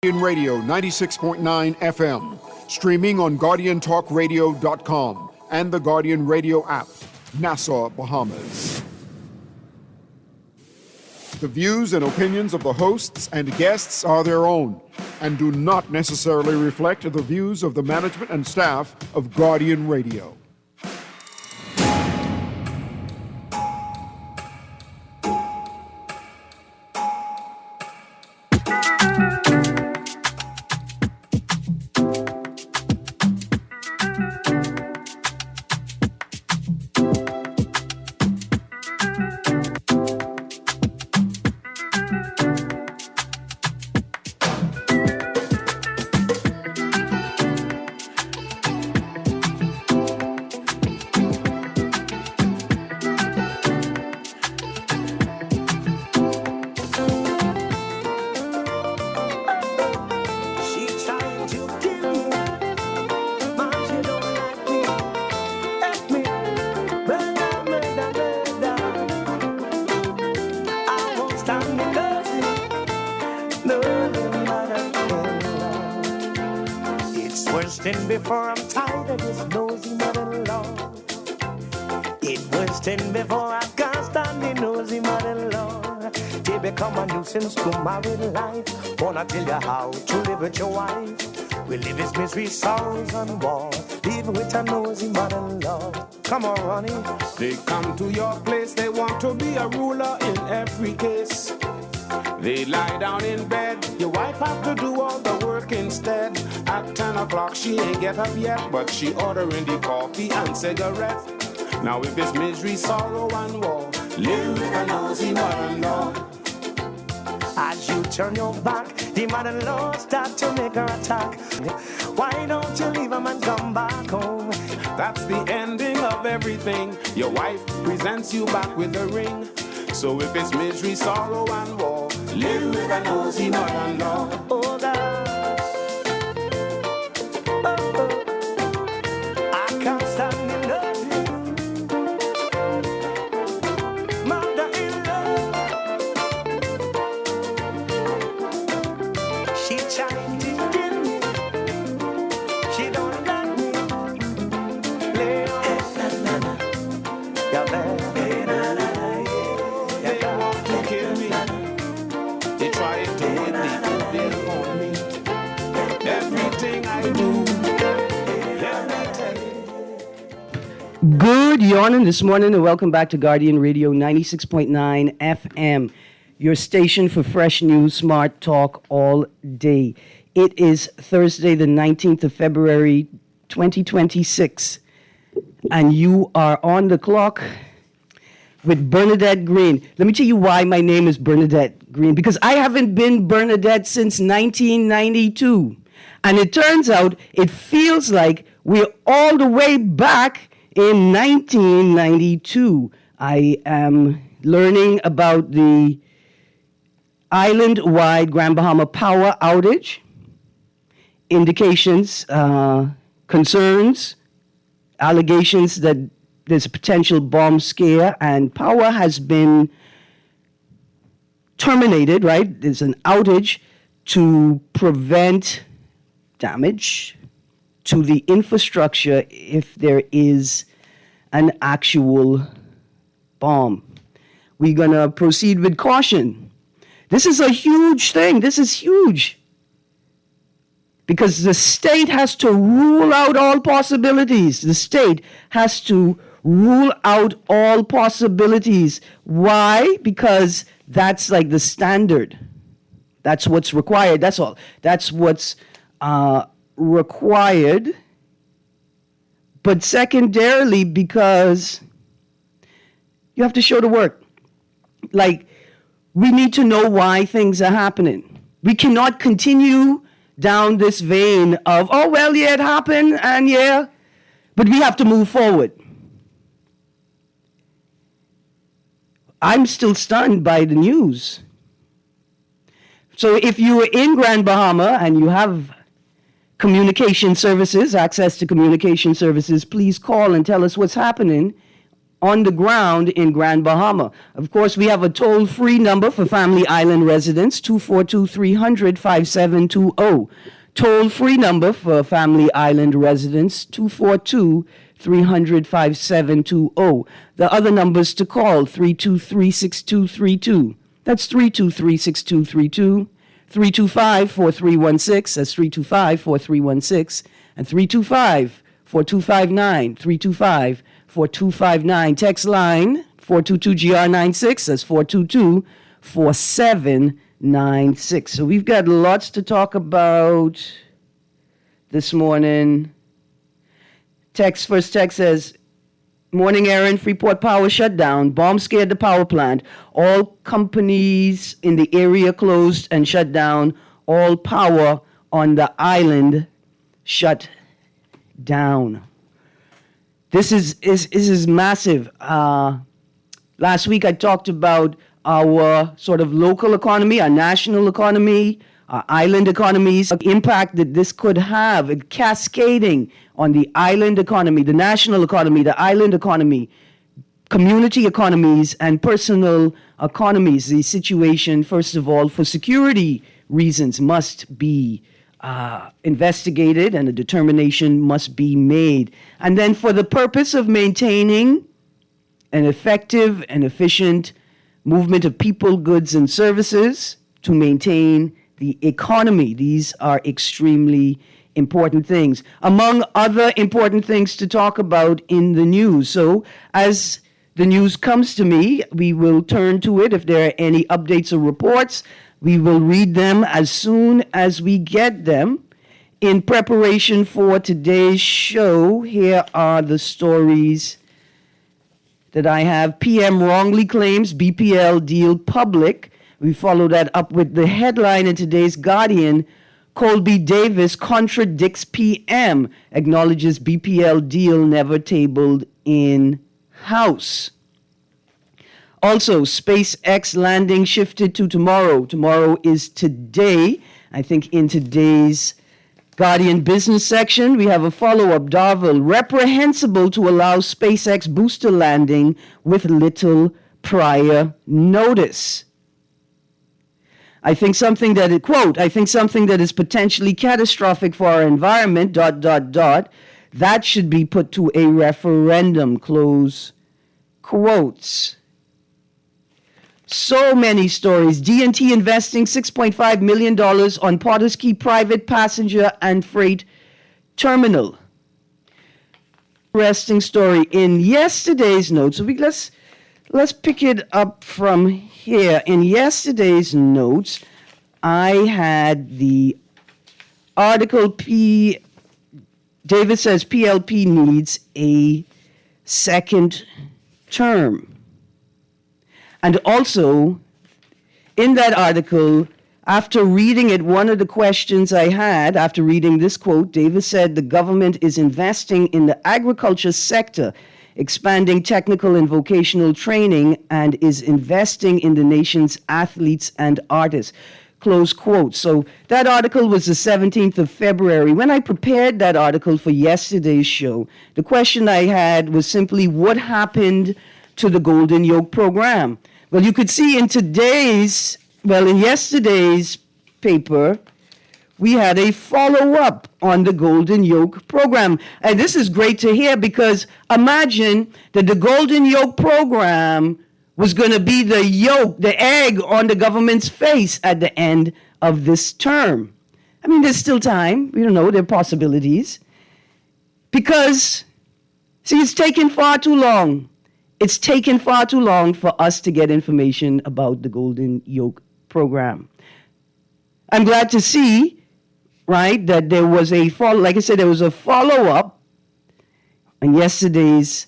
Guardian Radio 96.9 FM, streaming on GuardianTalkRadio.com and the Guardian Radio app, Nassau, Bahamas. The views and opinions of the hosts and guests are their own and do not necessarily reflect the views of the management and staff of Guardian Radio. Before I'm tired of this nosy mother-in-law. It was 10 before I can't stand the nosy mother-in-law. They become a nuisance to married life. Wanna tell you how to live with your wife. We live his misery, sorrows and war. Live with a nosy mother-in-law. Come on, Ronnie. They come to your place, they want to be a ruler in every case. They lie down in bed, your wife have to do all the work instead. At 10 o'clock she ain't get up yet, but she ordering the coffee and cigarette. Now if it's misery, sorrow and woe, live with a nosy mother-in-law. As you turn your back, the mother-in-law start to make her attack. Why don't you leave him and come back home? That's the ending of everything. Your wife presents you back with a ring. So if it's misery, sorrow and woe, live with a nosy mother-in-law. Oh, God. I can't stand the nosy mother-in-law. She trying to kill me. She don't like me. Yeah, baby. Good morning this morning and welcome back to Guardian Radio 96.9 FM, your station for fresh news, smart talk all day. It is Thursday, the 19th of February, 2026, and you are on the clock with Bernadette Greene. Let me tell you why my name is Bernadette Greene, because I haven't been Bernadette since 1992. And it turns out it feels like we're all the way back in 1992. I am learning about the island-wide Grand Bahama power outage, indications, concerns, allegations that there's a potential bomb scare, and power has been terminated, right? There's an outage to prevent damage to the infrastructure if there is an actual bomb. We're going to proceed with caution. This is a huge thing. This is huge. Because the state has to rule out all possibilities. The state has to rule out all possibilities. Why? Because that's like the standard. That's what's required. That's all. That's what's required. But secondarily, because you have to show the work. Like, we need to know why things are happening. We cannot continue down this vein of, oh, well, yeah, it happened, and yeah, but we have to move forward. I'm still stunned by the news. So if you are in Grand Bahama and you have communication services, access to communication services, please call and tell us what's happening on the ground in Grand Bahama. Of course, we have a toll-free number for Family Island residents, 242-300-5720. Toll-free number for Family Island residents, 242-300-5720. The other numbers to call, 323-6232. That's 323-6232. 325-4316. That's 325-4316. And 325-4259. 325-4259. Text line 422-GR96. That's 422-4796. So we've got lots to talk about this morning. First text says, morning, Erin, Freeport power shut down. Bomb scared the power plant. All companies in the area closed and shut down. All power on the island shut down. This is massive. Last week I talked about our sort of local economy, our national economy, our island economies, the impact that this could have, cascading on the island economy, the national economy, the island economy, community economies, and personal economies. The situation, first of all, for security reasons, must be investigated, and a determination must be made. And then for the purpose of maintaining an effective and efficient movement of people, goods, and services, to maintain the economy. These are extremely important things. Among other important things to talk about in the news. So as the news comes to me, we will turn to it. If there are any updates or reports, we will read them as soon as we get them. In preparation for today's show, here are the stories that I have. PM wrongly claims BPL deal public. We follow that up with the headline in today's Guardian. Colby Davis contradicts PM, acknowledges BPL deal never tabled in House. Also, SpaceX landing shifted to tomorrow. Tomorrow is today. I think in today's Guardian business section, we have a follow-up. Darville, reprehensible to allow SpaceX booster landing with little prior notice. I think something that is potentially catastrophic for our environment, ... that should be put to a referendum, close quotes. So many stories. D&T investing $6.5 million on Potters Key private passenger and freight terminal. Interesting story in yesterday's notes. So let's pick it up from here. In yesterday's notes, I had the article David says PLP needs a second term. And also, in that article, after reading it, one of the questions I had after reading this quote, Davis said the government is investing in the agriculture sector, expanding technical and vocational training, and is investing in the nation's athletes and artists. Close quote. So that article was the 17th of February. When I prepared that article for yesterday's show, the question I had was simply, what happened to the Golden Yoke program? Well, you could see in yesterday's paper, we had a follow-up on the Golden Yoke program. And this is great to hear, because imagine that the Golden Yoke program was going to be the yoke, the egg on the government's face at the end of this term. I mean, there's still time. We don't know. There are possibilities. Because, see, it's taken far too long. It's taken far too long for us to get information about the Golden Yoke program. I'm glad to see, right, that there was a follow-up on yesterday's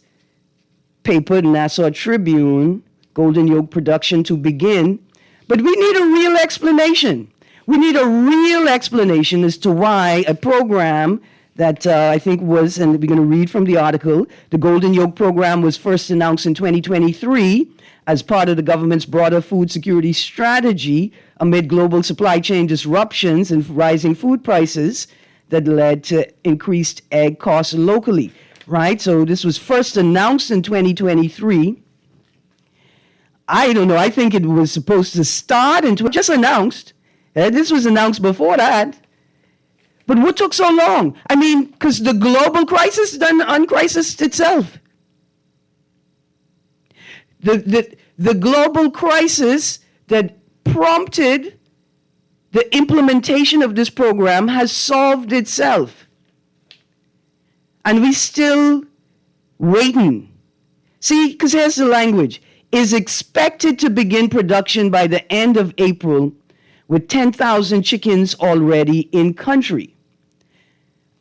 paper, Nassau Tribune, Golden Yoke production to begin. But we need a real explanation. We need a real explanation as to why a program that I think was, and we're going to read from the article, the Golden Yoke program was first announced in 2023 as part of the government's broader food security strategy amid global supply chain disruptions and rising food prices that led to increased egg costs locally. right? So this was first announced in 2023. I don't know. I think it was supposed to start and just announced. This was announced before that. But what took so long? I mean, because the global crisis done uncrisised itself. The global crisis that prompted the implementation of this program has solved itself. And we still waiting. See, because here's the language. Is expected to begin production by the end of April with 10,000 chickens already in country.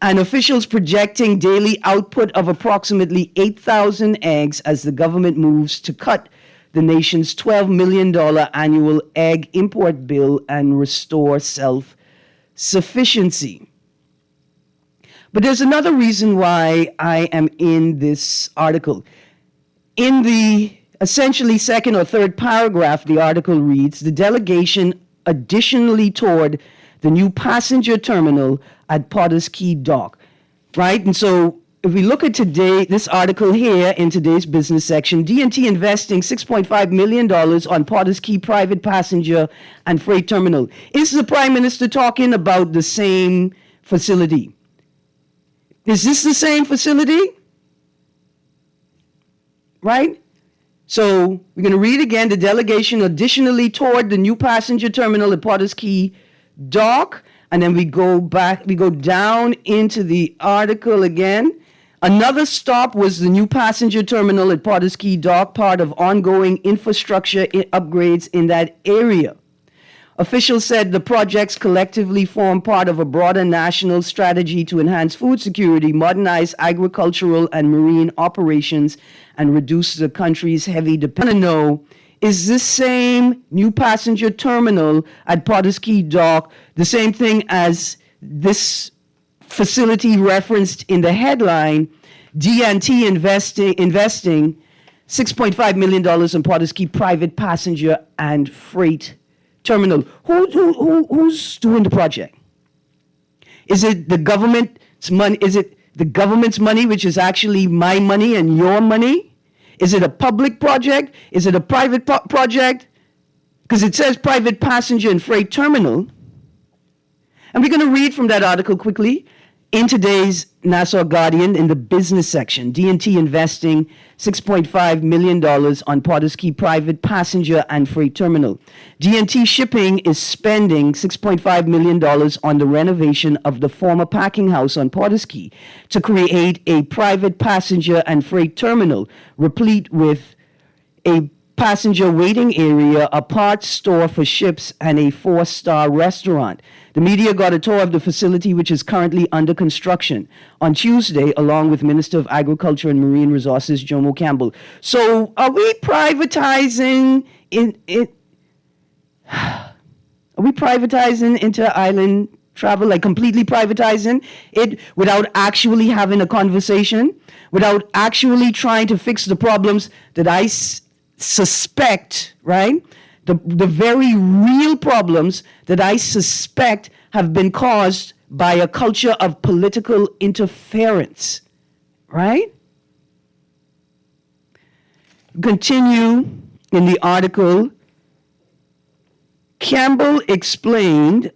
And officials projecting daily output of approximately 8,000 eggs as the government moves to cut the nation's $12 million annual egg import bill and restore self-sufficiency. But there's another reason why I am in this article. In the essentially second or third paragraph, the article reads, the delegation additionally toured the new passenger terminal at Potters Key Dock, right? And so if we look at today, this article here in today's business section, D&T investing $6.5 million on Potters Key private passenger and freight terminal. Is the Prime Minister talking about the same facility? Is this the same facility? Right? So we're going to read again. The delegation additionally toured the new passenger terminal at Potters Key Dock. And then we go down into the article again. Another stop was the new passenger terminal at Potters Key Dock, part of ongoing infrastructure upgrades in that area. Officials said the projects collectively form part of a broader national strategy to enhance food security, modernize agricultural and marine operations, and reduce the country's heavy dependence. I want to know, is this same new passenger terminal at Potters Key Dock the same thing as this facility referenced in the headline, D&T investing $6.5 million in Potters Key private passenger and freight terminal? Who's doing the project? Is it the government's money? Is it the government's money, which is actually my money and your money? Is it a public project? Is it a private project? Because it says private passenger and freight terminal. And we're going to read from that article quickly in today's Nassau Guardian in the business section. D&T investing $6.5 million on Potters Key private passenger and freight terminal. D&T Shipping is spending $6.5 million on the renovation of the former packing house on Potters Key to create a private passenger and freight terminal, replete with a passenger waiting area, a parts store for ships, and a 4-star restaurant. The media got a tour of the facility, which is currently under construction, on Tuesday, along with Minister of Agriculture and Marine Resources, Jomo Campbell. So are we privatizing Are we privatizing inter-island travel, like completely privatizing it without actually having a conversation, without actually trying to fix the problems that I suspect, right? The very real problems that I suspect have been caused by a culture of political interference, right? Continue in the article. Campbell explained,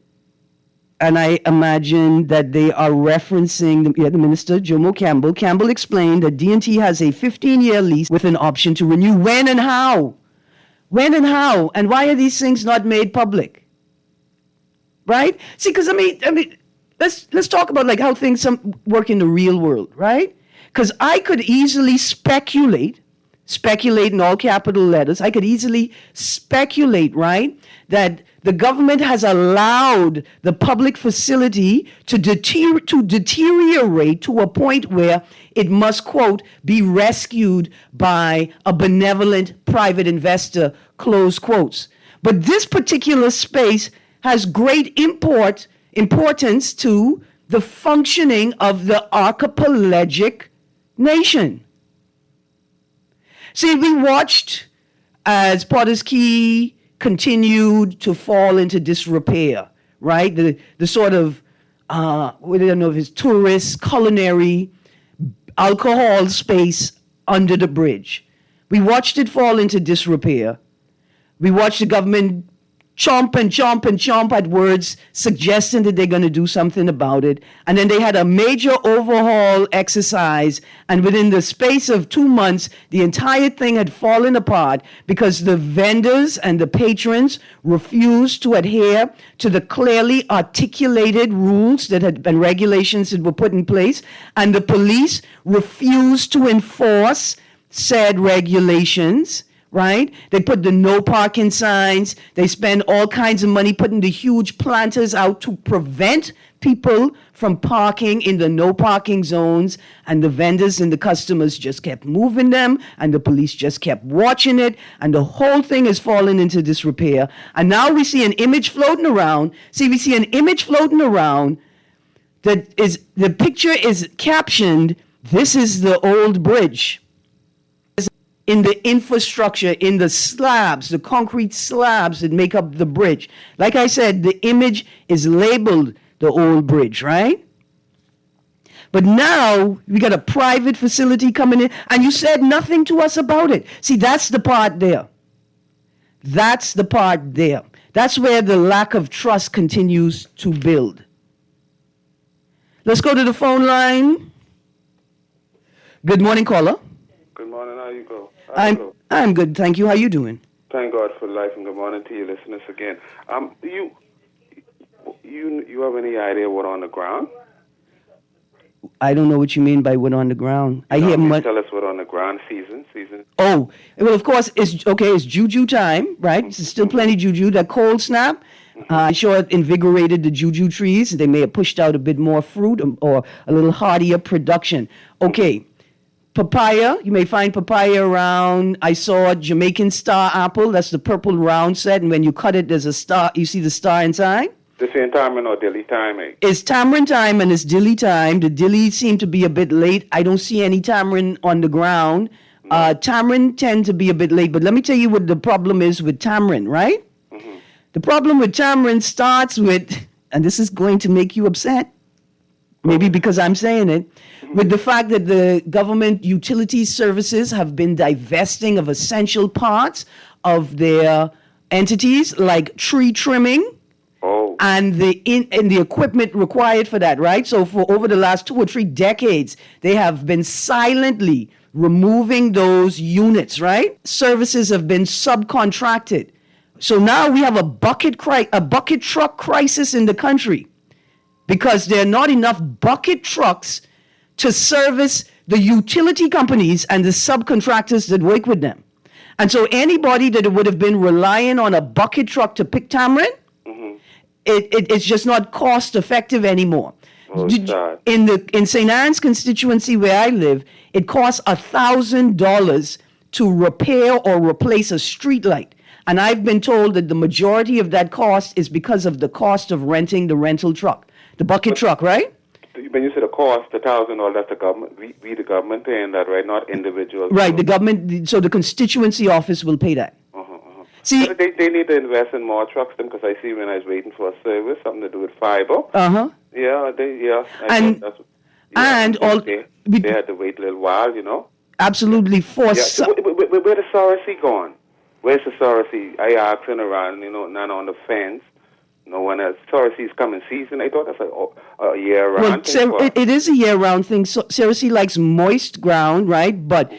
and I imagine that they are referencing the minister, Jomo Campbell. Campbell explained that D&T has a 15-year lease with an option to renew. When and how? When and how? And why are these things not made public? Right? See, because I mean, let's talk about like how things work in the real world, right? Because I could easily speculate in all capital letters. I could easily speculate, right, that the government has allowed the public facility to deteriorate to a point where it must, quote, be rescued by a benevolent private investor, close quotes. But this particular space has great importance to the functioning of the archipelagic nation. See, we watched as Potters Key continued to fall into disrepair, right? The sort of, we don't know if it's tourist, culinary, alcohol space under the bridge. We watched it fall into disrepair. We watched the government chomp and chomp and chomp at words suggesting that they're going to do something about it. And then they had a major overhaul exercise. And within the space of 2 months, the entire thing had fallen apart because the vendors and the patrons refused to adhere to the clearly articulated rules that had been regulations that were put in place. And the police refused to enforce said regulations. Right? They put the no parking signs. They spend all kinds of money putting the huge planters out to prevent people from parking in the no parking zones. And the vendors and the customers just kept moving them, and the police just kept watching it. And the whole thing is falling into disrepair. And now we see an image floating around. We see an image floating around that is, the picture is captioned, "This is the old bridge." In the infrastructure, in the slabs, the concrete slabs that make up the bridge. Like I said, the image is labeled the old bridge, right? But now we got a private facility coming in, and you said nothing to us about it. See, that's the part there. That's the part there. That's where the lack of trust continues to build. Let's go to the phone line. Good morning, caller. Good morning. How you go? I'm good, thank you. How you doing? Thank God for life, and good morning to you listeners again. You have any idea what on the ground? I don't know what you mean by what on the ground. I hear much. Tell us what on the ground. Season. Oh, well, of course, it's juju time, right? There's still plenty juju. That cold snap, I'm sure it invigorated the juju trees. They may have pushed out a bit more fruit or a little hardier production. Okay. Papaya, you may find papaya around. I saw Jamaican star apple. That's the purple round set. And when you cut it, there's a star. You see the star inside? This ain't tamarind or dilly time, eh? It's tamarind time and it's dilly time. The dilly seem to be a bit late. I don't see any tamarind on the ground. Tamarind tend to be a bit late. But let me tell you what the problem is with tamarind, right? Mm-hmm. The problem with tamarind starts with, and this is going to make you upset, maybe because I'm saying it, with the fact that the government utility services have been divesting of essential parts of their entities, like tree trimming and the equipment required for that, right? So for over the last 2 or 3 decades, they have been silently removing those units, right? Services have been subcontracted. So now we have a bucket truck crisis in the country, because there are not enough bucket trucks to service the utility companies and the subcontractors that work with them. And so anybody that would have been relying on a bucket truck to pick tamarind, it's just not cost effective anymore. In St. Anne's constituency where I live, it costs $1,000 to repair or replace a street light. And I've been told that the majority of that cost is because of the cost of renting the rental truck. The bucket truck, right? When you say the cost, $1,000, that's the government. We the government paying that, right? Not individuals. Right, the government. So the constituency office will pay that. See, but they need to invest in more trucks, then, because I see when I was waiting for a service, something to do with fiber. Yeah, they had to wait a little while, you know. Absolutely, where the Sorosy gone? Where's the Sorosy? I asking around, none on the fence. No one else. Cersei's coming season. I thought that's a year-round thing. Well, it is a year-round thing. So, Cersei likes moist ground, right? But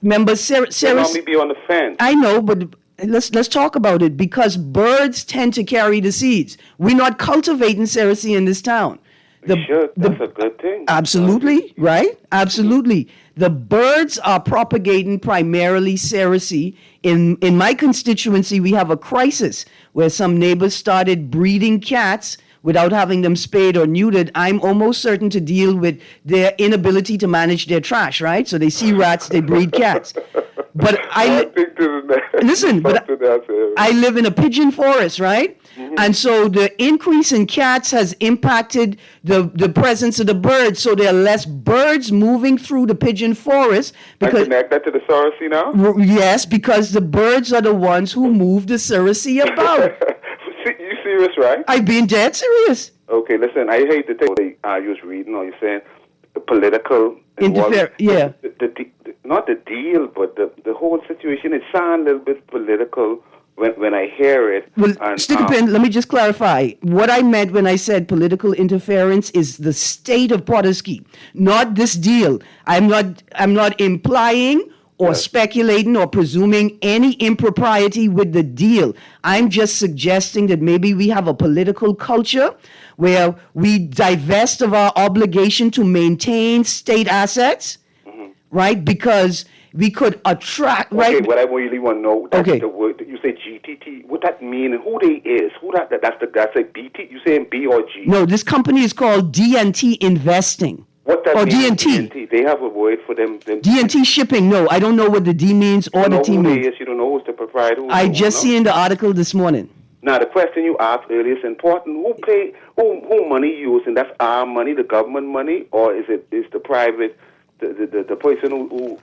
remember, Cersei... They normally be on the fence. I know, but let's talk about it, because birds tend to carry the seeds. We're not cultivating Cersei in this town. That's a good thing. Absolutely, right? Absolutely. The birds are propagating primarily Cersei. In my constituency, we have a crisis where some neighbors started breeding cats without having them spayed or neutered. I'm almost certain to deal with their inability to manage their trash, right? So they see rats, they breed cats. But I live in a pigeon forest, right? And so the increase in cats has impacted the presence of the birds. So there are less birds moving through the pigeon forest. Because connect that to the Sorosy now? Yes, because the birds are the ones who move the Sorosy about. You serious, right? I'm being dead serious. Okay, listen, I hate to take what I was reading or you're saying. political involvement. Yeah. Not the deal, but the whole situation. It sounds a little bit political when I hear it. Well, And, Stupin, let me just clarify. What I meant when I said political interference is the state of Pawtucket, not this deal. I'm not implying or speculating or presuming any impropriety with the deal. I'm just suggesting that maybe we have a political culture where we divest of our obligation to maintain state assets, right? Because we could attract, right? Okay, what I really want to know, that's Okay. the word, you say GTT, what that mean and who they is? Who that's a BT, you saying B or G? No, this company is called DNT Investing. What that Or mean? DNT. They have a word for them. DNT Shipping. No, I don't know what the D means or You the know T who they means. is, you don't know who's the proprietor. Who's I the just owner? seen the article this morning. Now, the question you asked earlier is important. Who money using? That's our money, the government money, or is the private, the person who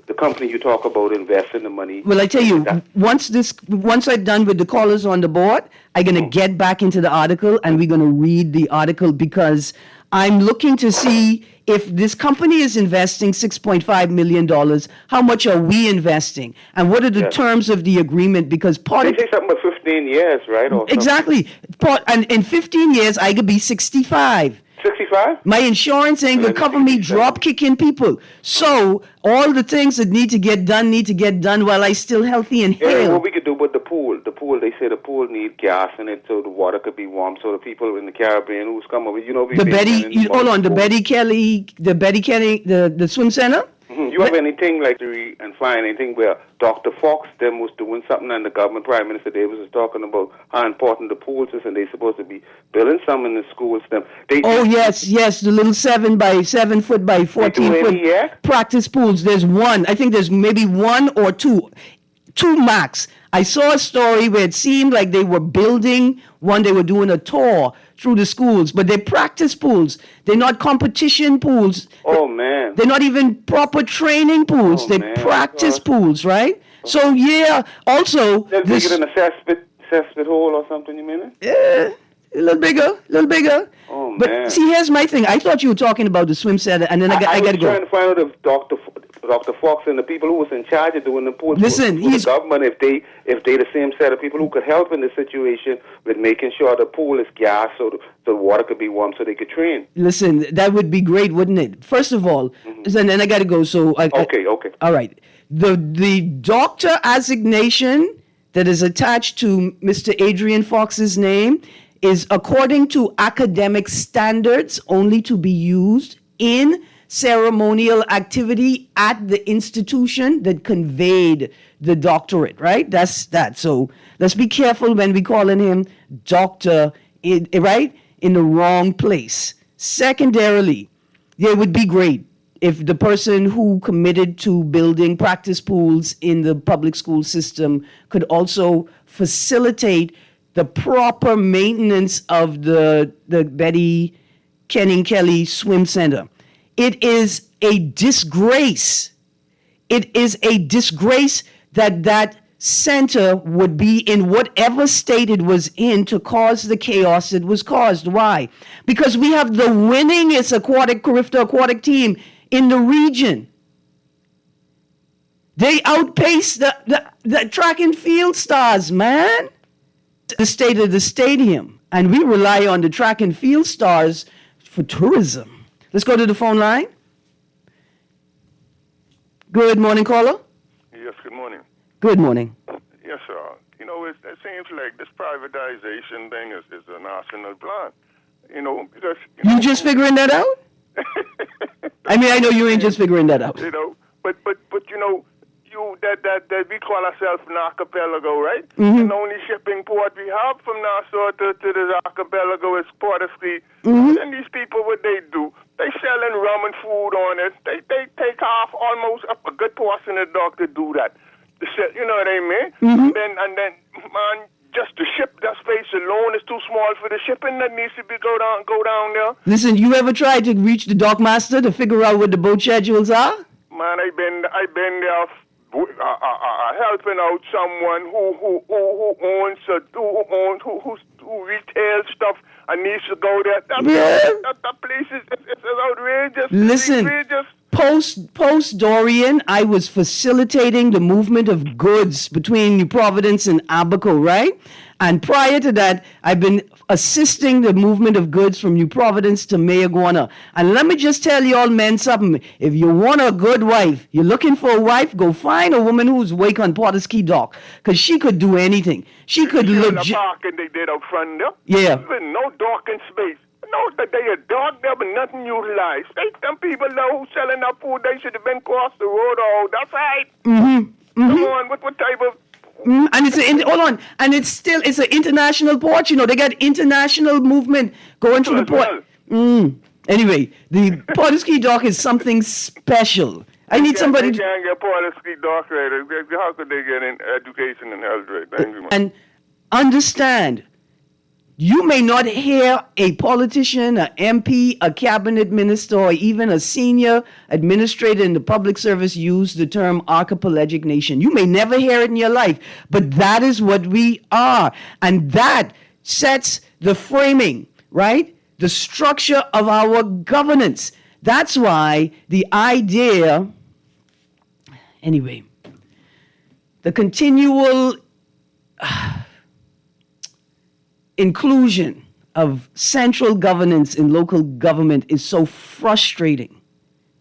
the company you talk about investing the money? Well, I tell you, That- once I'm done with the callers on the board, I'm gonna get back into the article and we're gonna read the article because I'm looking to see if this company is investing $6.5 million, how much are we investing? And what are the Yes. terms of the agreement? Because part They of say something about 15 years, right? Or something. exactly, and in 15 years, I could be 65. 65? My insurance ain't gonna cover me drop kicking people. So all the things that need to get done while I still healthy and Yeah, hale. what we could do with the pool, they say the pool need gas in it so the water could be warm so the people in the Caribbean who's come over, you know, we The been Betty, in hold on, the pool. Betty Kelly, the swim center. You have anything like to read and find anything where Dr. Fox them was doing something and the government Prime Minister Davis was talking about how important the pools is and they supposed to be building some in the schools. Them Oh yes, the little 7 by 7 foot by 14 any foot yet? practice pools. There's one. I think there's maybe one or two max. I saw a story where it seemed like they were building one. They were doing a tour through the schools, but they're practice pools. They're not competition pools. Oh man. They're not even proper training pools. Oh, They're man. practice pools, right? So yeah. Also, They're this bigger than a cesspit hole or something, you mean it? a little bigger. Oh, But man. see, here's my thing. I thought you were talking about the swim center, and then I got was to trying go. to find out if Dr. Fox and the people who was in charge of doing the pools Listen, for the he's- government, if they the same set of people who could help in the situation with making sure the pool is gas so the water could be warm so they could train. Listen, that would be great, wouldn't it? First of all, and then I got to go. So Okay. all right. The doctor assignation that is attached to Mr. Adrian Fox's name is according to academic standards only to be used in ceremonial activity at the institution that conveyed the doctorate, right? That's that. So let's be careful when we calling him doctor, right? In the wrong place. Secondarily, it would be great if the person who committed to building practice pools in the public school system could also facilitate the proper maintenance of the Betty Kenning Kelly Swim Center. It is a disgrace. It is a disgrace that center would be in whatever state it was in to cause the chaos that was caused. Why? Because we have the winningest Carifta aquatic team in the region. They outpace the track and field stars, man. The state of the stadium. And we rely on the track and field stars for tourism. Let's go to the phone line. Good morning, caller. Yes, good morning. Good morning. Yes, sir. You know, it seems like this privatization thing is an national plan. You know, because... You just figuring that out? I mean, I know you ain't just figuring that out. You know, but you know, that we call ourselves an archipelago, right? Mm-hmm. And the only shipping port we have from Nassau to this archipelago is Port-of-Ski. Mm-hmm. And these people, what they do, they selling rum and food on it. They take off almost a good portion of the dog to do that. You know what I mean? Mm-hmm. And then, man, just the ship, that space alone is too small for the shipping that needs to be go down there. Listen, you ever tried to reach the dockmaster to figure out what the boat schedules are? Man, I've been there helping out someone who retails stuff and needs to go there. That place is it's outrageous. Listen, It's outrageous. post Dorian, I was facilitating the movement of goods between New Providence and Abaco, right? And prior to that, I've been assisting the movement of goods from New Providence to Mayaguana. And let me just tell you all men something. If you want a good wife, you're looking for a wife, go find a woman who's wake on Potter's Key Dock. Because she could do anything. She could The legit. parking they did out front there. Yeah. Even no docking space. No, that they are dark there, but nothing utilized. Them people know who's selling that food, they should have been across the road. Oh, that's right. Come on, what type of... And hold on, and it's an international port. You know, they got international movement going through the port. Anyway, the Potter's Key Dock is something special. I need somebody They can't get Potter's Key Dock right. How could they get in education and health right? Thank you, man. and understand. You may not hear a politician, an MP, a cabinet minister, or even a senior administrator in the public service use the term archipelagic nation. You may never hear it in your life, but that is what we are. And that sets the framing, right? The structure of our governance. That's why the idea, anyway, the continual inclusion of central governance in local government is so frustrating.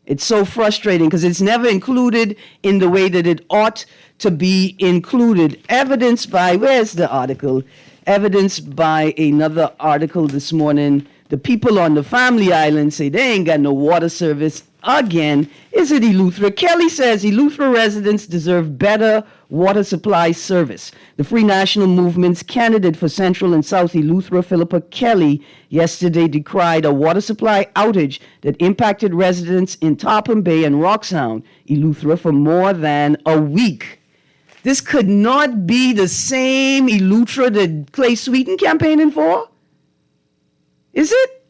It's so frustrating because it's never included in the way that it ought to be included. Evidenced by, where's the article? Evidenced by another article this morning. The people on the Family Island say they ain't got no water service again. Is it Eleuthera? Kelly says Eleuthera residents deserve better water supply service. The Free National Movement's candidate for Central and South Eleuthera, Philippa Kelly, yesterday decried a water supply outage that impacted residents in Topham Bay and Rocksound, Eleuthera, for more than a week. This could not be the same Eleuthera that Clay Sweeten campaigning for? Is it?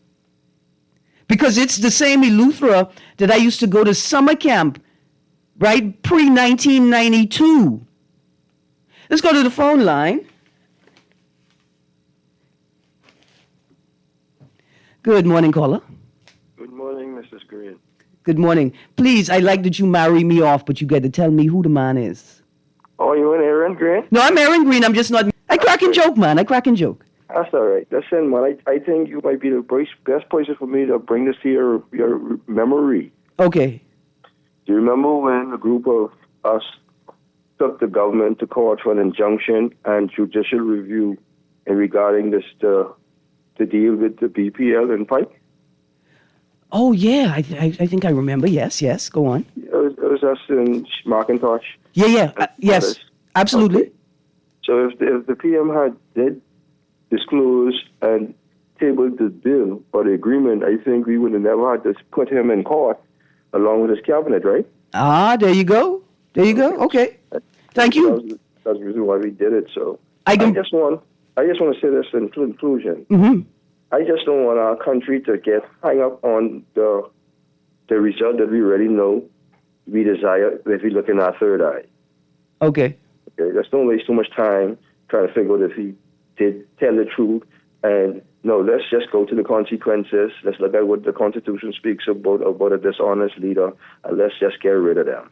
Because it's the same Eleuthera that I used to go to summer camp, right, pre-1992. Let's go to the phone line. Good morning, caller. Good morning, Mrs. Greene. Good morning. Please, I like that you marry me off, but you got to tell me who the man is. Oh, you and Erin Greene? No, I'm Erin Greene. I'm just not... I crack and joke, man. I crack and joke. That's all right. Listen, man, I think you might be the best person for me to bring this to your memory. Okay. Do you remember when a group of us took the government to court for an injunction and judicial review regarding this to deal with the BPL in Pike? Oh, yeah. I think I remember. Yes. Go on. It was us in Macintosh. Yeah. Yes. Absolutely. Okay. So if the PM did disclose and tabled the bill or the agreement, I think we would have never had to put him in court along with his cabinet, right? Ah, there you go. Okay. Thank you. That's the reason why we did it. So I just want to say this in conclusion. Mm-hmm. I just don't want our country to get hung up on the result that we already know we desire if we look in our third eye. Okay. Let's don't waste too much time trying to figure out if he did tell the truth. And no, let's just go to the consequences. Let's look at what the Constitution speaks about a dishonest leader, and let's just get rid of them.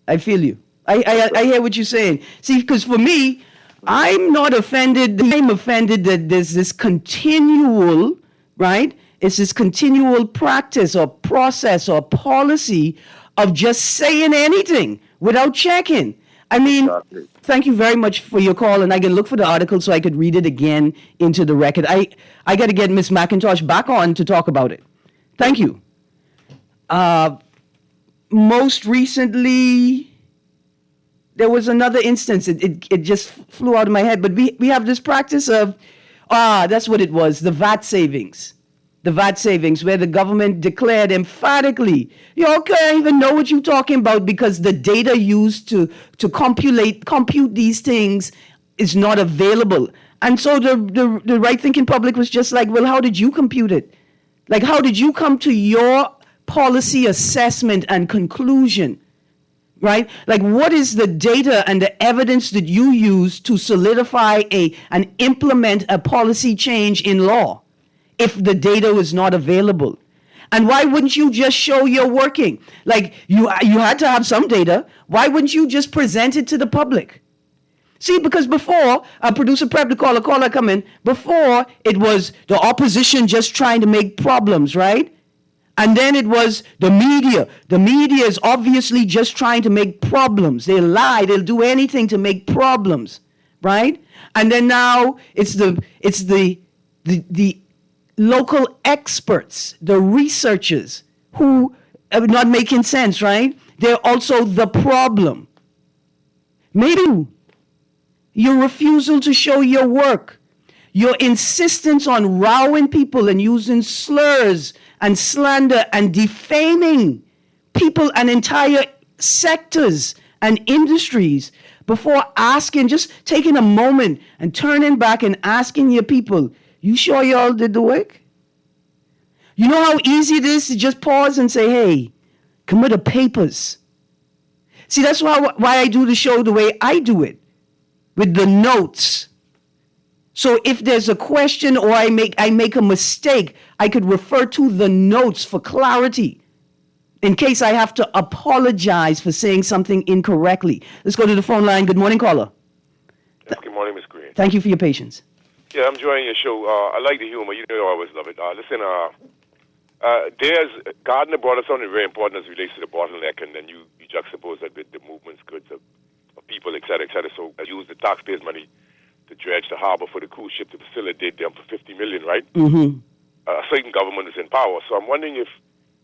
I feel you. I hear what you're saying. See, because for me, I'm not offended. I'm offended that there's this continual, right? It's this continual practice or process or policy of just saying anything without checking. I mean, Exactly. Thank you very much for your call, and I can look for the article so I could read it again into the record. I got to get Miss McIntosh back on to talk about it. Thank you. Most recently, there was another instance. It just flew out of my head. But we have this practice of, that's what it was, the VAT savings. The VAT savings, where the government declared emphatically, you can't even know what you're talking about because the data used to compute these things is not available. And so the right-thinking public was just like, well, how did you compute it? Like, how did you come to your policy assessment and conclusion? right? Like, what is the data and the evidence that you use to solidify and implement a policy change in law if the data is not available? And why wouldn't you just show you're working? Like, you had to have some data. Why wouldn't you just present it to the public? See, because before, producer prep the caller come in, before it was the opposition just trying to make problems, right? And then it was the media. The media is obviously just trying to make problems. They lie, they'll do anything to make problems, right? And then now it's the local experts, the researchers who are not making sense, right? They're also the problem. Maybe your refusal to show your work, your insistence on rowing people and using slurs and slander and defaming people and entire sectors and industries before asking, just taking a moment and turning back and asking your people, you sure y'all did the work? You know how easy it is to just pause and say, hey, come with the papers. See, that's why I do the show the way I do it, with the notes. So if there's a question or I make a mistake, I could refer to the notes for clarity in case I have to apologize for saying something incorrectly. Let's go to the phone line. Good morning, caller. Yes, good morning, Ms. Greene. Thank you for your patience. Yeah, I'm enjoying your show. I like the humor. You know I always love it. Listen, Gardner brought up something very important as it relates to the bottleneck, and then you juxtapose that with the movements, goods of people, et cetera, et cetera. So I use the taxpayers' money to dredge the harbor for the cruise ship to facilitate them for $50 million, right? Mm-hmm. A certain government is in power. So I'm wondering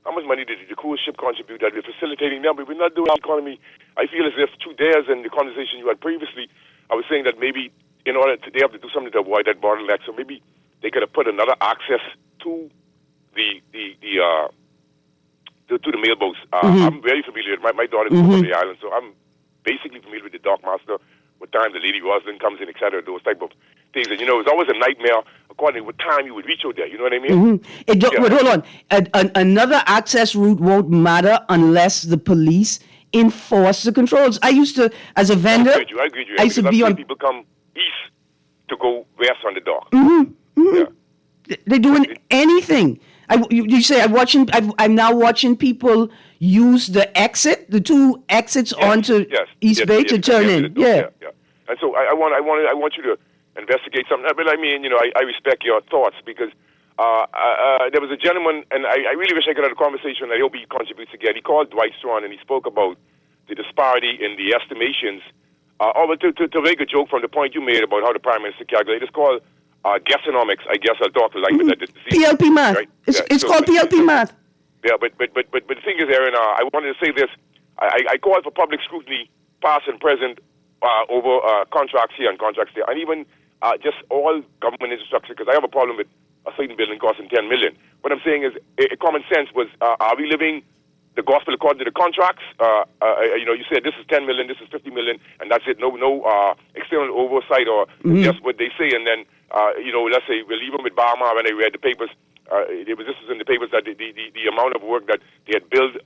how much money did the cruise ship contribute that we're facilitating them, but we're not doing the economy. I feel as if through theirs and the conversation you had previously, I was saying that maybe in order they have to do something to avoid that bottleneck. So maybe they could have put another access to the mailboats. I'm very familiar. My daughter grew up on the island, so I'm basically familiar with the dock master. What time the Lady Roslyn comes in, et cetera, those type of things. And, it's always a nightmare according to what time you would reach out there. You know what I mean? But hold on. Another access route won't matter unless the police enforce the controls. I used to, as a vendor, I agree with you. I used to be on... people come east to go west on the dock. Yeah. They're doing anything. You say I'm now watching people use the two exits onto East Bay to turn in. Yeah. And so I want you to investigate something. But I mean, I respect your thoughts because there was a gentleman, and I really wish I could have a conversation. I hope he contributes again. He called Dwight Strawn, and he spoke about the disparity in the estimations. To make a joke from the point you made about how the Prime Minister calculated, it's called guessonomics. I guess I'll talk like that. PLP math. Right? It's called PLP math. Yeah, but the thing is, Erin, I wanted to say this. I called for public scrutiny, past and present, over contracts here and contracts there, and even just all government infrastructure, because I have a problem with a certain building costing $10 million. What I'm saying is, common sense was, are we living the gospel according to the contracts? You said this is $10 million, this is $50 million, and that's it. No external oversight or just what they say. And then, let's say we'll leave them with Bahama. When I read the papers, this was in the papers that the amount of work that they had billed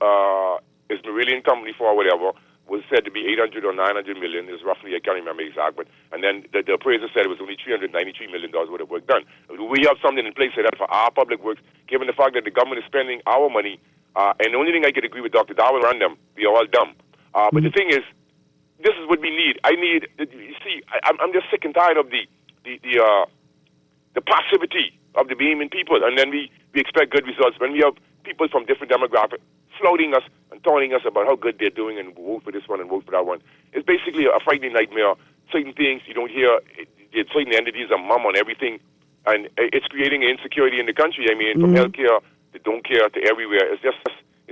is Marillion Company for, whatever, was said to be 800 or 900 million. Is roughly, I can't remember exact, and then the appraiser said it was only $393 million worth of work done. We have something in place that for our public works, given the fact that the government is spending our money, and the only thing I could agree with Dr. Darwin around them, we are all dumb. But the thing is, this is what we need. You see, I'm just sick and tired of the passivity of the Bahamian people, and then we expect good results when we have people from different demographics flouting us and taunting us about how good they're doing and vote for this one and vote for that one. It's basically a frightening nightmare. Certain things you don't hear, certain entities are mum on everything, and it's creating insecurity in the country. I mean, from healthcare to don't care to everywhere. It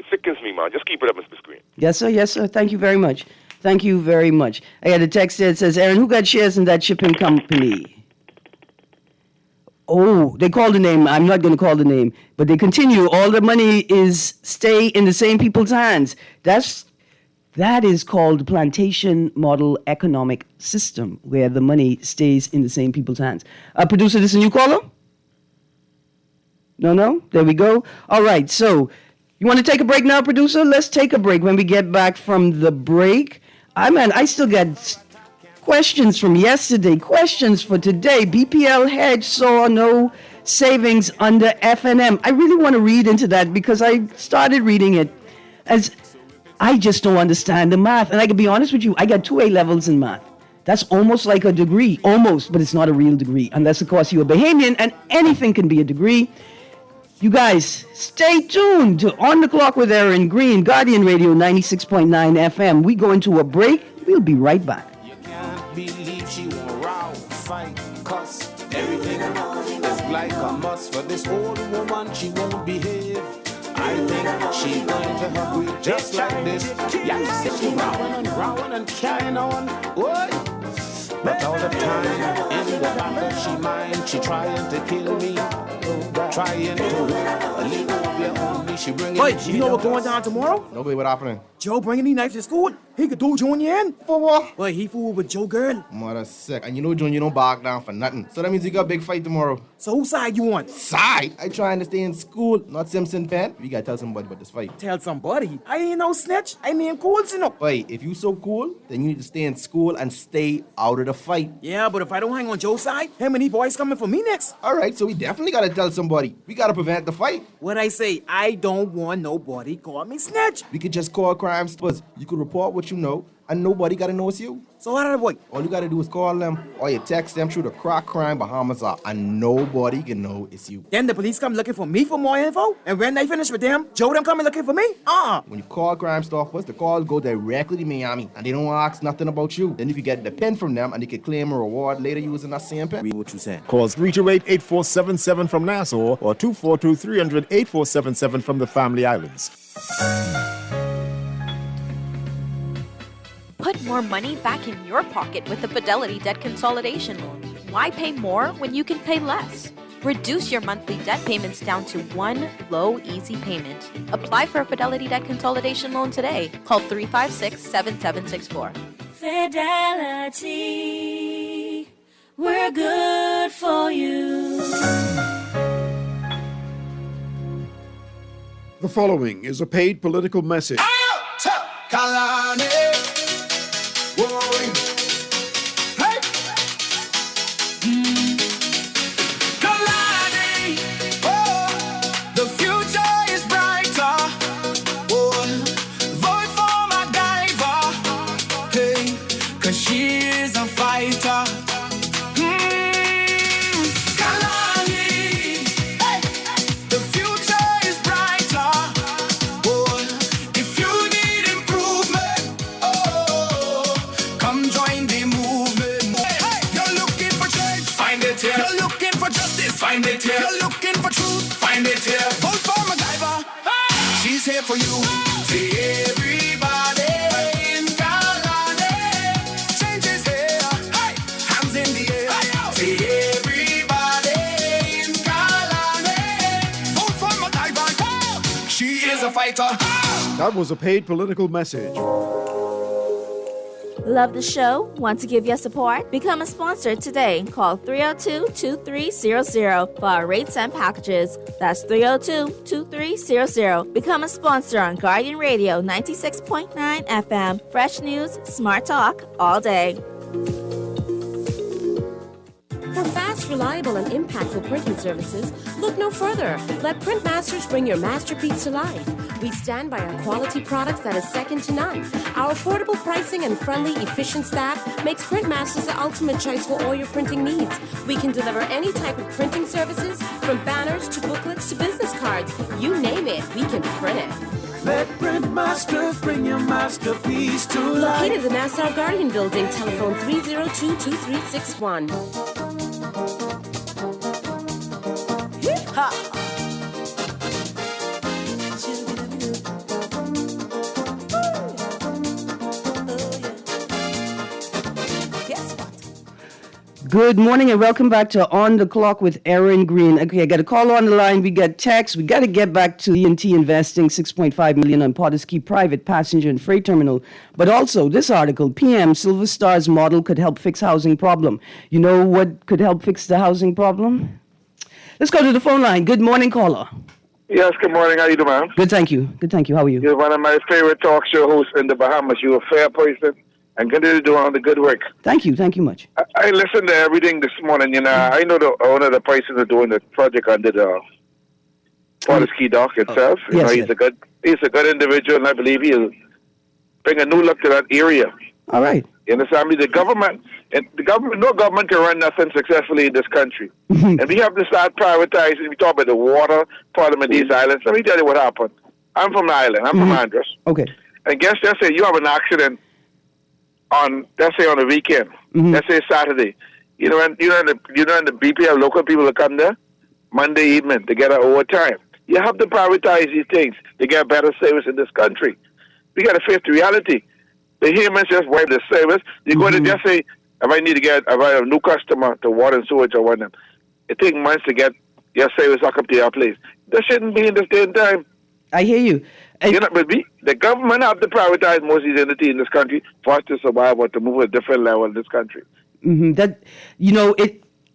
sickens me, man. Just keep it up, Mr. Greene. Yes, sir. Thank you very much. I got a text there that says, Erin, who got shares in that shipping company? Oh, they called the name. I'm not going to call the name, but they continue. All the money stay in the same people's hands. That is called the plantation model economic system, where the money stays in the same people's hands. Producer, this is a new caller? No? There we go. All right, so You want to take a break now, producer? Let's take a break. When we get back from the break, I still got questions from yesterday, questions for today. BPL hedge saw no savings under FNM. I really want to read into that because I started reading it as I just don't understand the math. And I can be honest with you, I got 2 A levels in math. That's almost like a degree, almost, but it's not a real degree, unless, of course, you're a Bahamian, and anything can be a degree. You guys, stay tuned to On the Clock with Erin, Greene, Guardian Radio 96.9 FM. We go into a break. We'll be right back. You can't believe she won't row, fight, cuss, everything is like a must. For this old woman, she won't behave. I think she's going to agree just like this. Yeah, she's rowing and carrying on. Oi! But all the time in the back of she mind, she trying to kill me, trying to live over on me. She bringing Wait, you know what's going down tomorrow? Nobody, what happening? Joe bringing these knives to school. He could do Junior in. For what? Wait, he fooled with Joe girl. Mother sick. And you know Junior don't back down for nothing. So that means you got a big fight tomorrow. So whose side you on? Side? I trying to stay in school, not Simpson Pen. We gotta tell somebody about this fight. Tell somebody. I ain't no snitch. I mean cool, you know. Wait, if you so cool, then you need to stay in school and stay out of the fight. Yeah, but if I don't hang on Joe's side, how many boys coming for me next? Alright, so we definitely gotta tell somebody. We gotta prevent the fight. What I say, I don't want nobody call me snitch. We could just call crime stoppers. You could report what you know, and nobody gotta know it's you. So how did I boy? All you gotta do is call them, or you text them through the Crack Crime Bahamas app, and nobody can know it's you. Then the police come looking for me for more info, and when they finish with them, Joe them coming looking for me? When you call Crime Stoppers, the calls go directly to Miami, and they don't ask nothing about you. Then you can get the pin from them, and you can claim a reward later using that same pin. Read what you said. Call 328-8477 from Nassau or 242-300-8477 from the Family Islands. Put more money back in your pocket with the Fidelity Debt Consolidation Loan. Why pay more when you can pay less? Reduce your monthly debt payments down to one low, easy payment. Apply for a Fidelity Debt Consolidation Loan today. Call 356-7764. Fidelity, we're good for you. The following is a paid political message. Find it here. You're looking for truth. Find it here. Vote for MacGyver. She's here for you. See everybody in Galane. Change his hair. Hands in the air. See everybody in Galane. Vote for MacGyver. She is a fighter. That was a paid political message. Love the show? Want to give your support? Become a sponsor today. Call 302-2300 for our rates and packages. That's 302-2300. Become a sponsor on Guardian Radio 96.9 FM. Fresh news, smart talk, all day. For fast, reliable, and impactful printing services, look no further. Let Printmasters bring your masterpiece to life. We stand by our quality products that is second to none. Our affordable pricing and friendly, efficient staff makes Printmasters the ultimate choice for all your printing needs. We can deliver any type of printing services, from banners to booklets to business cards. You name it, we can print it. Let Printmasters bring your masterpiece to life. Located in the Nassau Guardian Building, telephone 302-2361. Ha! Good morning and welcome back to On the Clock with Erin, Greene. Okay, I got a call on the line. We got text. We got to get back to E&T investing $6.5 million on Potters Key private passenger and freight terminal. But also, this article, PM Silver Star's model could help fix housing problem. You know what could help fix the housing problem? Let's go to the phone line. Good morning, caller. Yes, good morning. How you doing, man? Good, thank you. Good, thank you. How are you? You're one of my favorite talk show hosts in the Bahamas. You're a fair person and continue doing all the good work. Thank you. Thank you much. I listened to everything this morning. I know the owner of the person is doing the project under the Ski Dock itself. He's a good individual, and I believe he'll bring a new look to that area. All right. You understand me? No government can run nothing successfully in this country. And we have to start prioritizing. We talk about the water problem in these islands. Let me tell you what happened. I'm from the island. I'm from Andros. Okay. And let's say you have an accident on a weekend. Let's say Saturday. You know, the BPL local people will come there Monday evening to get an overtime. You have to prioritize these things to get better service in this country. We got to face the reality. The humans just wipe the service. You're going to just say, if I have a new customer to water and sewage or whatnot, it takes months to get your service back up to your place. That shouldn't be in this day and time. I hear you. But the government have to prioritize most of these entities in this country for us to survive or to move at a different level in this country.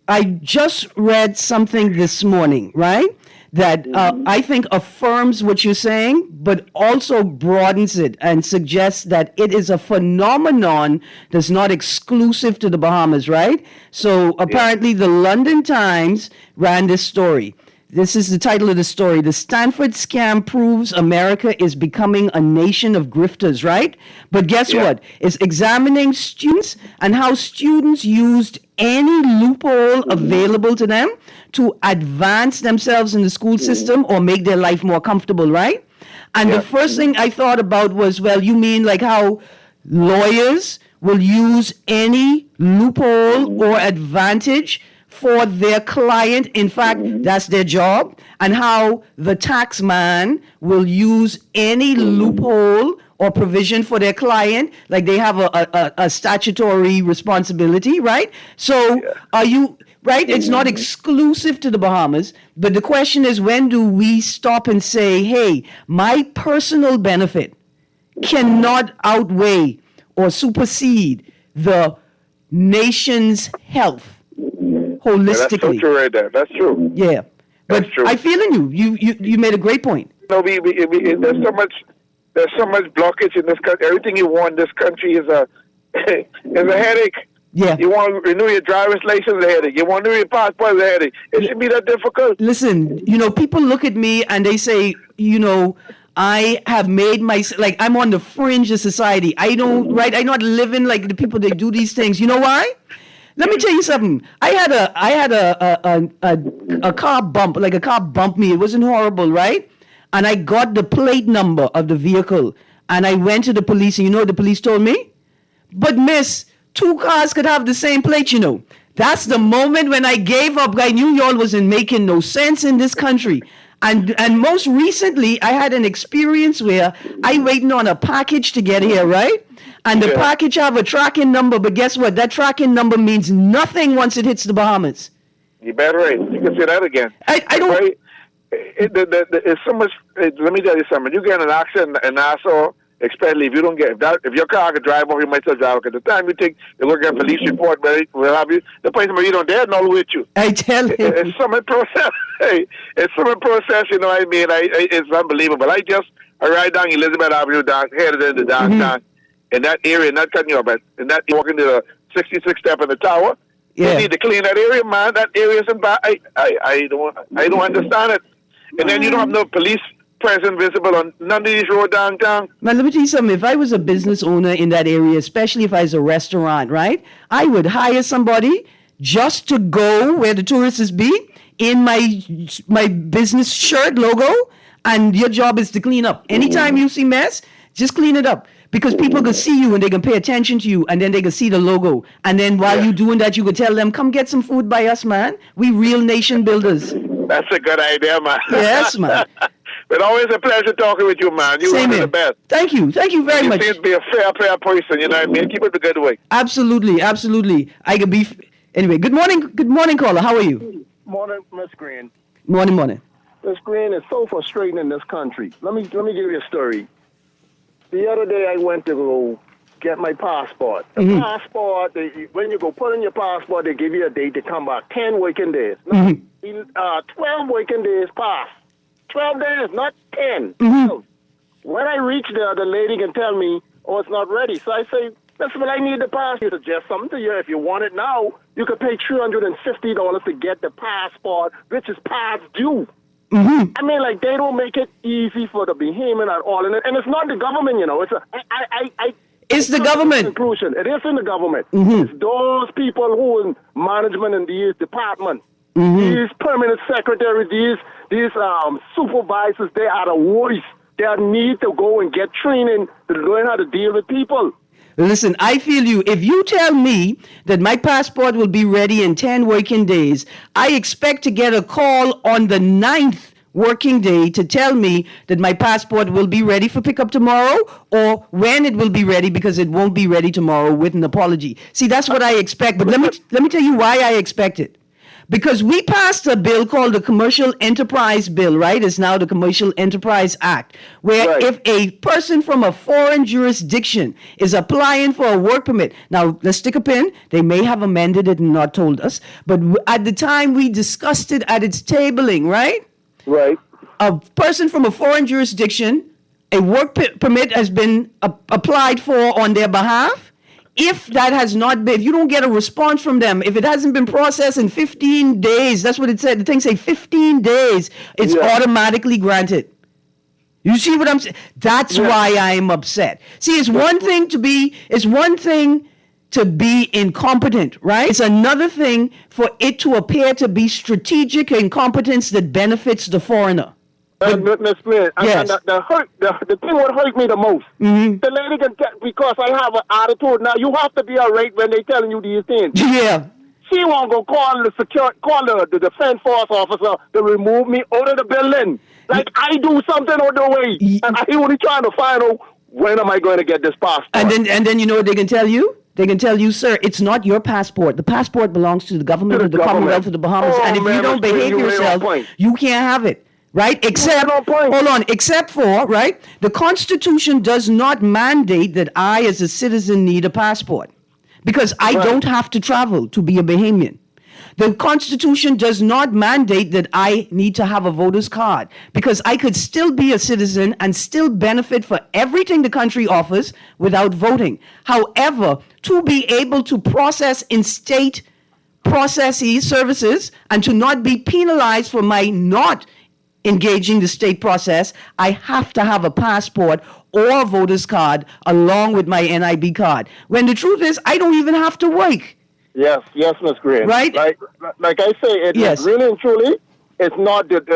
I just read something this morning, right? That I think affirms what you're saying, but also broadens it and suggests that it is a phenomenon that's not exclusive to the Bahamas, right? So apparently the London Times ran this story. This is the title of the story. The Stanford scam proves America is becoming a nation of grifters, right? But guess what? It's examining students and how students used any loophole available to them to advance themselves in the school system or make their life more comfortable, right? And the first thing I thought about was, well, you mean like how lawyers will use any loophole or advantage for their client. In fact, that's their job. And how the tax man will use any loophole or provision for their client, like they have a statutory responsibility, right? So are you, right? It's not exclusive to the Bahamas, but the question is, when do we stop and say, hey, my personal benefit cannot outweigh or supersede the nation's health holistically? That's so true right there. That's true. Yeah. But I feel in you. You made a great point. There's so much blockage in this country. Everything you want in this country is a headache. Yeah. You want to renew your driver's license, a headache. You want to renew your passport, a headache. It should be that difficult. Listen, people look at me and they say, I have made like I'm on the fringe of society. I'm not living like the people that do these things. You know why? Let me tell you something. I had a car bump, like a car bumped me. It wasn't horrible, right? And I got the plate number of the vehicle. And I went to the police, and you know what the police told me? But miss, 2 cars could have the same plate, That's the moment when I gave up. I knew y'all wasn't making no sense in this country. And most recently, I had an experience where I waiting on a package to get here, right? And the package have a tracking number, but guess what? That tracking number means nothing once it hits the Bahamas. You better right. You can say that again. I don't... Right? It's so much... Let me tell you something. You get in an accident in Nassau, especially if you don't get... If your car can drive off, you might still drive. At the time you take... You look at a police report, will have you... The place where you don't dare know with you. I tell you. It's some process. It's some process, you know what I mean? It's unbelievable. I ride down Elizabeth Avenue, headed into downtown. In that area, not cutting you off, but in that you walk into the 66 step in the tower. Yeah. You need to clean that area, man. That area isn't bad. I don't understand it. And then you don't have no police presence visible on none of these roads downtown. Man, let me tell you something. If I was a business owner in that area, especially if I was a restaurant, right, I would hire somebody just to go where the tourists be in my business shirt logo, and your job is to clean up. Anytime you see mess, just clean it up. Because people can see you and they can pay attention to you, and then they can see the logo. And then while you're doing that, you could tell them, come get some food by us, man. We real nation builders. That's a good idea, man. Yes, man. But always a pleasure talking with you, man. You are the best. Thank you. Thank you very much. You seem to be a fair person, you know what I mean? Keep it the good way. Absolutely. I could be... Anyway, good morning, caller. How are you? Morning, Miss Greene. Morning. Miss Greene, it's so frustrating in this country. Let me give you a story. The other day I went to go get my passport. The passport, when you go put in your passport, they give you a date to come back. 10 working days. 12 working days pass. 12 days, not 10. Mm-hmm. When I reach there, the lady can tell me, oh, it's not ready. So I say, listen, but I need the pass. She suggest something to you. If you want it now, you can pay $350 to get the passport, which is past due. Mm-hmm. I mean, like, they don't make it easy for the Bahamian at all. And it's not the government, you know. It's the government. Conclusion. It is in the government. Mm-hmm. It's those people who in management in these departments, mm-hmm. these permanent secretaries, these supervisors, they are the worst. They need to go and get training to learn how to deal with people. Listen, I feel you. If you tell me that my passport will be ready in 10 working days, I expect to get a call on the 9th working day to tell me that my passport will be ready for pickup tomorrow or when it will be ready, because it won't be ready tomorrow, with an apology. See, that's what I expect. But let me tell you why I expect it. Because we passed a bill called the Commercial Enterprise Bill, right? It's now the Commercial Enterprise Act, where if a person from a foreign jurisdiction is applying for a work permit, now let's stick a pin, they may have amended it and not told us, but at the time we discussed it at its tabling, right? Right. A person from a foreign jurisdiction, a work permit has been applied for on their behalf. If that has not been, if you don't get a response from them, if it hasn't been processed in 15 days, that's what it said. The thing say 15 days, it's automatically granted. You see what I'm saying? That's why I'm upset. See, it's one thing to be incompetent, right? It's another thing for it to appear to be strategic incompetence that benefits the foreigner. Miss Greene, yes. The thing what hurt me the most, the lady can tell, because I have an attitude. Now, you have to be all right when they telling you these things. Yeah. She won't go call the defense force officer to remove me out of the building. Like, I do something on the way. And I only trying to find out, when am I going to get this passport? And then you know what they can tell you? They can tell you, sir, it's not your passport. The passport belongs to the government of the Commonwealth of the Bahamas. Oh, and if man, you don't behave yourself, you can't have it. Right? Except for, right? The Constitution does not mandate that I, as a citizen, need a passport, because I don't have to travel to be a Bahamian. The Constitution does not mandate that I need to have a voter's card, because I could still be a citizen and still benefit for everything the country offers without voting. However, to be able to process in state processes, services, and to not be penalized for my not engaging the state process, I have to have a passport or a voter's card along with my NIB card. When the truth is, I don't even have to work. Yes, Miss Greene. Right? Like I say, it really and truly, it's not the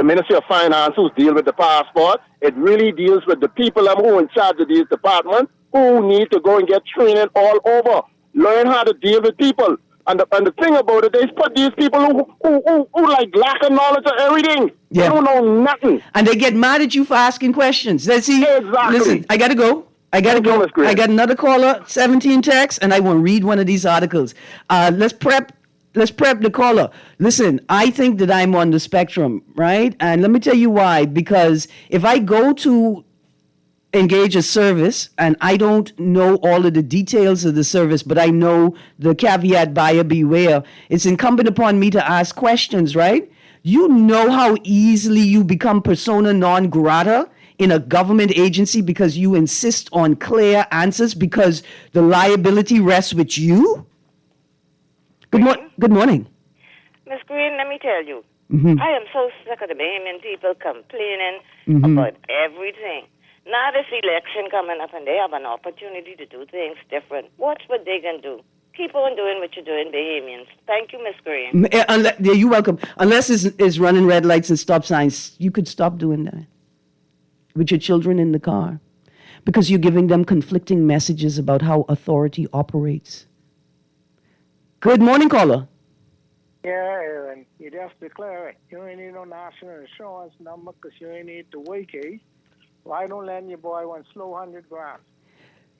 Ministry of Finance who deal with the passport. It really deals with the people who are in charge of these departments, who need to go and get training all over, learn how to deal with people. And the thing about it, they put these people who like lack of knowledge of everything. Yeah. They don't know nothing. And they get mad at you for asking questions. They see, exactly. Listen, I got to go. I got another caller, 17 texts, and I will read one of these articles. Let's prep the caller. Listen, I think that I'm on the spectrum, right? And let me tell you why. Because if I go to engage a service and I don't know all of the details of the service, but I know the caveat, buyer beware, it's incumbent upon me to ask questions, right? You know how easily you become persona non grata in a government agency because you insist on clear answers, because the liability rests with you? Good morning. Miss Greene, let me tell you, I am so sick of the Bahamian people complaining about everything. Now this election coming up and they have an opportunity to do things different. What's what they can do? Keep on doing what you're doing, Bahamians. Thank you, Miss Greene. You're welcome. Unless it's running red lights and stop signs, you could stop doing that with your children in the car, because you're giving them conflicting messages about how authority operates. Good morning, caller. Yeah, Erin, you just declare it. You ain't need no national insurance number because you ain't need to wake, eh? Why don't lend your boy one slow $100 grand?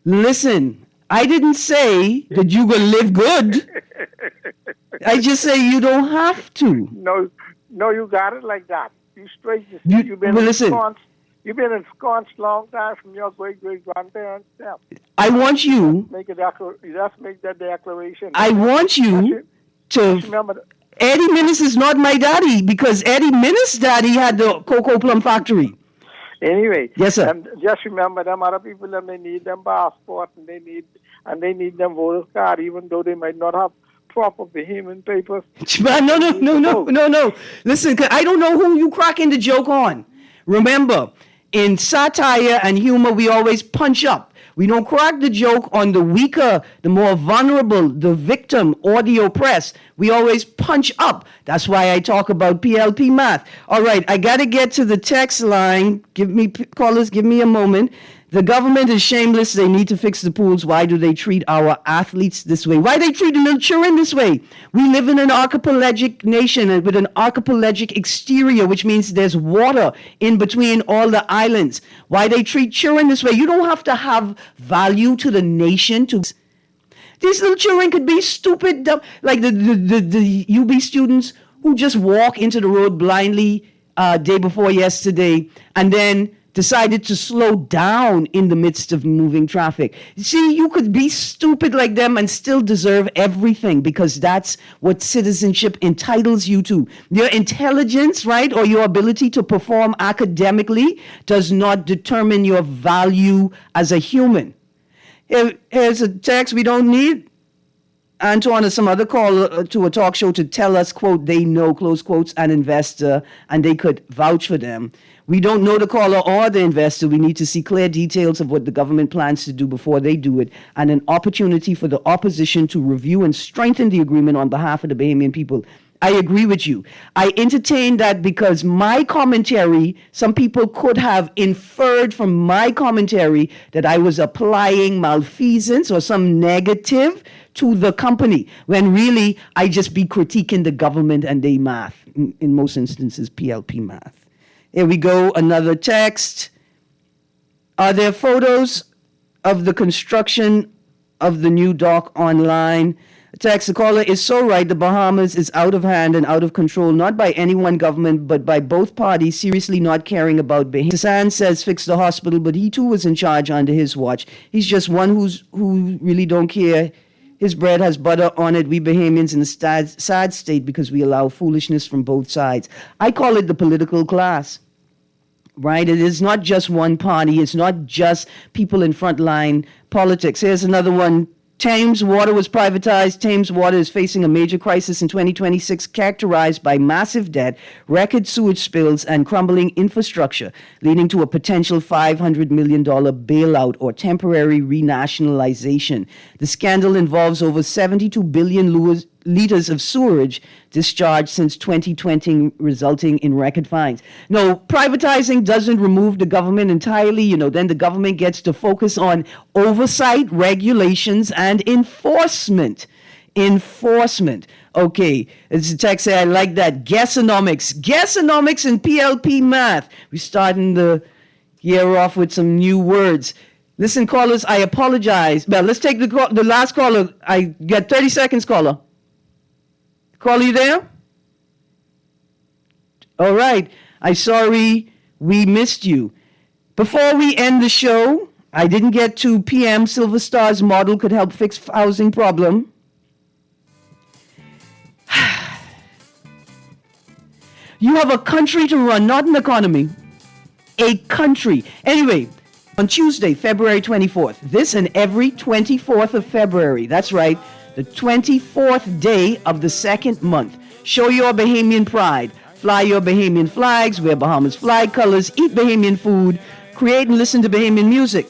Listen, I didn't say that you gonna live good. I just say you don't have to. No, you got it like that. You straight. You've been ensconced. You've been ensconced long time from your great grandparents. Yeah. I want you. Just make that declaration. I want you to. Remember, Eddie Minnis is not my daddy because Eddie Minnis' daddy had the cocoa plum factory. Anyway, yes, sir. Just remember, them other people, they need them passport and they need them voter card, even though they might not have proper Bahamian papers. No. Listen, I don't know who you cracking the joke on. Remember, in satire and humor, we always punch up. We don't crack the joke on the weaker, the more vulnerable, the victim, or the oppressed. We always punch up. That's why I talk about PLP math. All right, I got to get to the text line. Callers, give me a moment. The government is shameless. They need to fix the pools. Why do they treat our athletes this way? Why they treat the little children this way? We live in an archipelagic nation with an archipelagic exterior, which means there's water in between all the islands. Why they treat children this way? You don't have to have value to the nation to... These little children could be stupid, dumb, like the UB students who just walk into the road blindly day before yesterday and then decided to slow down in the midst of moving traffic. See, you could be stupid like them and still deserve everything because that's what citizenship entitles you to. Your intelligence, right, or your ability to perform academically does not determine your value as a human. Here's a text we don't need. Antoine or some other caller to a talk show to tell us, quote, they know, close quotes, an investor, and they could vouch for them. We don't know the caller or the investor. We need to see clear details of what the government plans to do before they do it, and an opportunity for the opposition to review and strengthen the agreement on behalf of the Bahamian people. I agree with you. I entertain that because my commentary, some people could have inferred from my commentary that I was applying malfeasance or some negative to the company, when really I just be critiquing the government and they math, in most instances PLP math. Here we go, another text. Are there photos of the construction of the new dock online? Text, the caller is so right. The Bahamas is out of hand and out of control, not by any one government, but by both parties seriously not caring about Bahamians. Hassan says fix the hospital, but he too was in charge under his watch. He's just one who really don't care. His bread has butter on it. We Bahamians in a sad state because we allow foolishness from both sides. I call it the political class, right? It is not just one party. It's not just people in frontline politics. Here's another one. Thames Water was privatized. Thames Water is facing a major crisis in 2026 characterized by massive debt, record sewage spills, and crumbling infrastructure, leading to a potential $500 million bailout or temporary renationalization. The scandal involves over 72 billion liters of sewage discharged since 2020, resulting in record fines. No, privatizing doesn't remove the government entirely. Then the government gets to focus on oversight, regulations, and enforcement. Okay, it's a text say, I like that. Guessonomics and PLP math. We're starting the year off with some new words. Listen, callers, I apologize. Well, let's take the last caller. I got 30 seconds, caller. Caller, you there? All right. I'm sorry we missed you. Before we end the show, I didn't get to PM Silver Star's model could help fix housing problem. You have a country to run, not an economy. A country. Anyway, on Tuesday, February 24th, this and every 24th of February, that's right, the 24th day of the second month. Show your Bahamian pride. Fly your Bahamian flags, wear Bahamas flag colors, eat Bahamian food, create and listen to Bahamian music.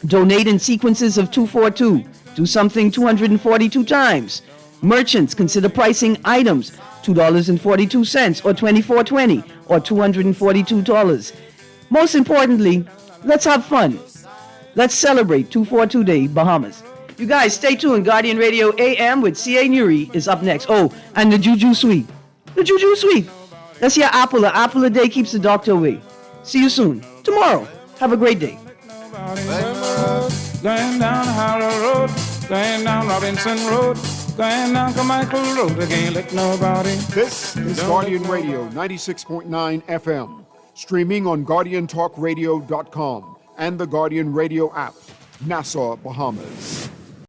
Donate in sequences of 242. Do something 242 times. Merchants, consider pricing items $2.42 or $24.20 or $242. Most importantly, let's have fun. Let's celebrate 242 Day Bahamas. You guys, stay tuned. Guardian Radio AM with C.A. Nuri is up next. Oh, and the Juju Suite. The Juju Suite. That's your apple. An apple a day keeps the doctor away. See you soon. Tomorrow. Have a great day. Going down Harrow Road, going down Robinson Road, going down Carmichael Road again, let nobody. This is Guardian Radio 96.9 FM, streaming on GuardianTalkRadio.com and the Guardian Radio app, Nassau, Bahamas.